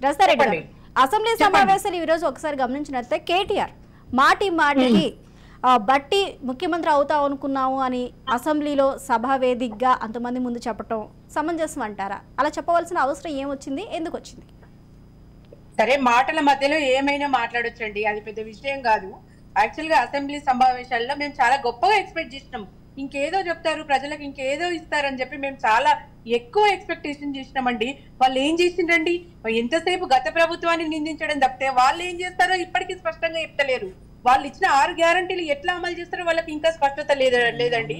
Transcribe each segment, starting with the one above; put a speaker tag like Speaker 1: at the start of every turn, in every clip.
Speaker 1: రస్తారెడ్డి గారు, అసెంబ్లీ సమావేశాలు ఈ రోజు ఒకసారి గమనించినట్లయితే కేటీఆర్ మాటికి బట్టి ముఖ్యమంత్రి అవుతావు అనుకున్నాము అని అసెంబ్లీలో సభా వేదికగా అంతమంది ముందు చెప్పటం సమంజసం అంటారా? అలా చెప్పవలసిన అవసరం ఏమొచ్చింది, ఎందుకు వచ్చింది?
Speaker 2: సరే, మాటల మధ్యలో ఏమైనా మాట్లాడొచ్చండి, అది పెద్ద విషయం కాదు. యాక్చువల్ గా అసెంబ్లీ సమావేశాల్లో మేము చాలా గొప్పగా ఎక్స్పెక్ట్ చేసినాం. ఇంకేదో చెప్తారు, ప్రజలకు ఇంకేదో ఇస్తారని చెప్పి మేము చాలా ఎక్కువ ఎక్స్పెక్టేషన్ చేసినామండి. వాళ్ళు ఏం చేసిండ్రండి? ఎంతసేపు గత ప్రభుత్వాన్ని నిందించడం తప్పితే వాళ్ళు ఏం చేస్తారో ఇప్పటికీ స్పష్టంగా చెప్తలేరు. వాళ్ళు ఇచ్చిన 6 గ్యారంటీలు ఎట్లా అమలు చేస్తారో వాళ్ళకి ఇంకా స్పష్టత లేదండి.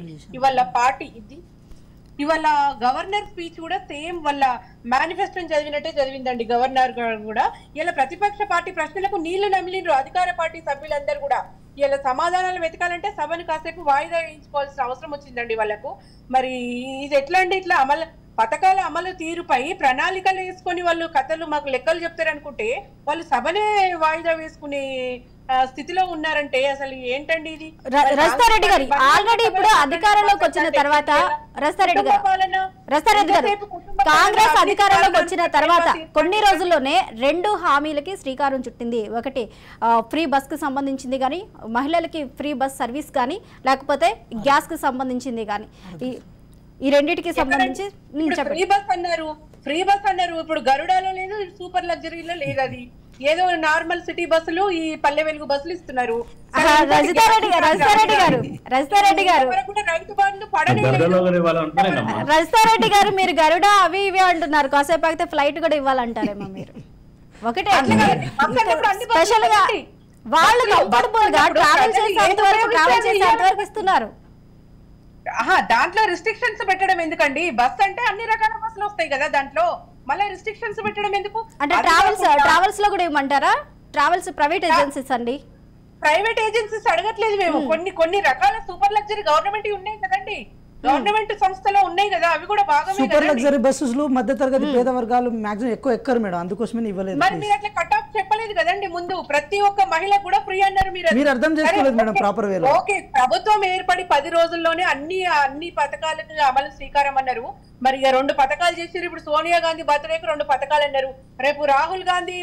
Speaker 2: ఇవాళ గవర్నర్ స్పీచ్ కూడా సేమ్ వాళ్ళ మేనిఫెస్టోని చదివినట్టే చదివిందండి గవర్నర్ కూడా. ఇలా ప్రతిపక్ష పార్టీ ప్రశ్నలకు నీళ్లు నమిలిండ్రు అధికార పార్టీ సభ్యులందరూ కూడా. ఇలా సమాధానాలు వెతకాలంటే సభను కాసేపు వాయిదా వేయించుకోవాల్సిన అవసరం వచ్చిందండి వాళ్ళకు. మరి ఇది ఎట్లా అండి? ఇట్లా పథకాల అమలు తీరుపై ప్రణాళికలు వేసుకొని వాళ్ళు కథలు మాకు లెక్కలు చెప్తారనుకుంటే వాళ్ళు సభనే వాయిదా వేసుకునే స్థితిలో ఉన్నారంటే అసలు ఏంటండి ఇది?
Speaker 1: రస్తారెడ్డి గారు ఆల్రెడీ ఇప్పుడు అధికారంలోకి వచ్చిన తర్వాత రస్తారెడ్డి గారు కాంగ్రెస్ అధికారంలోకి వచ్చిన తర్వాత కొన్ని రోజుల్లోనే 2 హామీలకి శ్రీకారం చుట్టింది. ఒకటి ఫ్రీ బస్ కి సంబంధించింది కానీ, మహిళలకి ఫ్రీ బస్ సర్వీస్ కానీ, లేకపోతే గ్యాస్ కి సంబంధించింది కానీ, ఈ రెండింటికి సంబంధించి
Speaker 2: ఫ్రీ బస్ అన్నారు. ఇప్పుడు గరుడాలో లేదు, సూపర్ లగ్జరీలో లేదు. అది ఏదో నార్మల్ సిటీ బస్సులు, ఈ పల్లె వెలుగు బస్సులు ఇస్తున్నారు.
Speaker 1: రజితారెడ్డి గారు రజితారెడ్డి గారు మీరు గరుడ అవి ఇవి అంటున్నారు, కాసేపు అయితే ఫ్లైట్ కూడా ఇవ్వాలంటారేమో మీరు. ఒకటే స్పెషల్ గా వాళ్ళు కంఫర్టబుల్ గా ట్రావెల్ చేసేంత వరకు ఇస్తున్నారు.
Speaker 2: దాంట్లో రిస్ట్రిక్షన్స్ పెట్టడం ఎందుకండి? బస్ అంటే అన్ని రకాల బస్సులు వస్తాయి కదా, దాంట్లో మళ్ళీ రిస్ట్రిక్షన్స్ పెట్టడం ఎందుకు?
Speaker 1: అంటే ట్రావెల్స్ లో కూడా ఇవ్వమంటారా? ట్రావెల్స్ ప్రైవేట్ ఏజెన్సీస్ అండి.
Speaker 2: ప్రైవేట్ ఏజెన్సీస్ అడగట్లేదు మేము. కొన్ని రకాల సూపర్ లగ్జరీ గవర్నమెంట్ ఉన్నాయి కదండి, గవర్నమెంట్ సంస్థలో ఉన్నాయి కదా, అవి కూడా బాగా
Speaker 3: సూపర్ లగ్జరీ బస్సులు మధ్య తరగతి పేద వర్గాలు మాక్సిమం ఎక్కువ ఎక్కరు మేడం, అందుకోసమే ఇవ్వలేదు.
Speaker 2: మరి మీరు అట్లా కట్ ఆఫ్ చెప్పలేదు కదండి ముందు. ప్రతి ఒక్క మహిళ కూడా ఫ్రీ అన్నారు.
Speaker 3: మీరు అర్థం చేసుకోలేదు మేడం ప్రాపర్ వేలో.
Speaker 2: ఓకే, ప్రభుత్వం ఏర్పడి 10 రోజుల్లోనే అన్ని పథకాలకు అమలు శ్రీకారం అన్నారు. మరి 2 పథకాలు చేసారు. ఇప్పుడు సోనియా గాంధీ బర్త్డేకి 2 పథకాలు అన్నారు. రేపు రాహుల్ గాంధీ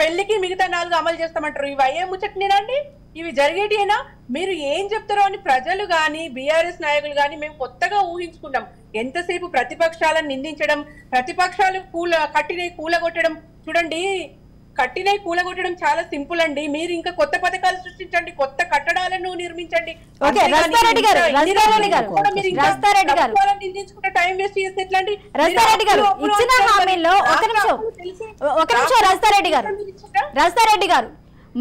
Speaker 2: పెళ్లికి మిగతా 4 అమలు చేస్తామంటారు. ఇవి అయ్యే ముచ్చట్నేనండి? ఇవి జరిగేటినా? మీరు ఏం చెప్తారో అని ప్రజలు గాని బీఆర్ఎస్ నాయకులు గాని మేము కొత్తగా ఊహించుకున్నాం. ఎంతసేపు ప్రతిపక్షాలను నిందించడం, ప్రతిపక్షాలు కట్టినవి కూలగొట్టడం. చూడండి, కట్టినవి కూలగొట్టడం చాలా సింపుల్ అండి. మీరు ఇంకా కొత్త పథకాలు సృష్టించండి, కొత్త కట్టడాలను నిర్మించండి. నిందించుకుంటే టైం వేస్ట్ చేస్తే ఎట్లా అండి?
Speaker 1: రస్తారెడ్డి గారు ఇచ్చిన హామీల్లో ఒక నిమిషం రస్తారెడ్డి గారు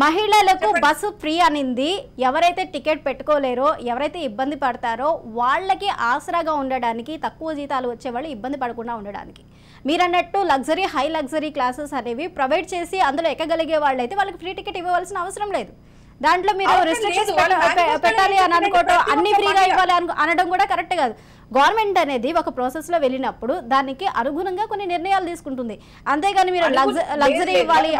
Speaker 1: మహిళలకు బస్సు ఫ్రీ అనింది. ఎవరైతే టికెట్ పెట్టుకోలేరో, ఎవరైతే ఇబ్బంది పడతారో వాళ్ళకి ఆసరాగా ఉండడానికి, తక్కువ జీతాలు వచ్చే వాళ్ళు ఇబ్బంది పడకుండా ఉండడానికి. మీరన్నట్టు హై లగ్జరీ క్లాసెస్ అనేవి ప్రొవైడ్ చేసి అందులో ఎక్కగలిగే వాళ్ళైతే వాళ్ళకి ఫ్రీ టికెట్ ఇవ్వవలసిన అవసరం లేదు. దాంట్లో మీరు రిస్ట్రిక్షన్స్ పెట్టాలి అని అనుకోవటం, అన్ని ఫ్రీగా ఇవ్వాలి అనడం కూడా కరెక్ట్ కాదు. గవర్నమెంట్ అనేది ఒక ప్రాసెస్ లో వెళ్ళినప్పుడు దానికి అనుగుణంగా కొన్ని నిర్ణయాలు తీసుకుంటుంది. అంతేగాని మీరు లగ్జరీ ఇవ్వాలి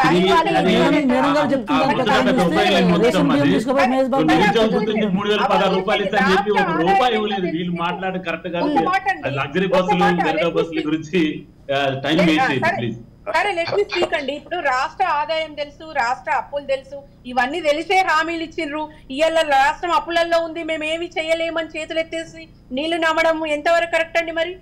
Speaker 2: సరే, లెట్ మీ స్పీక్ అండి. ఇప్పుడు రాష్ట్ర ఆదాయం తెలుసు, రాష్ట్ర అప్పులు తెలుసు, ఇవన్నీ తెలిసే హామీలు ఇచ్చిండ్రు. ఇవాళ రాష్ట్రం అప్పులలో ఉంది, మేము ఏమి చేయలేమని చేతులు ఎత్తేసి నీళ్లు నమ్మడం ఎంతవరకు కరెక్ట్ అండి? మరి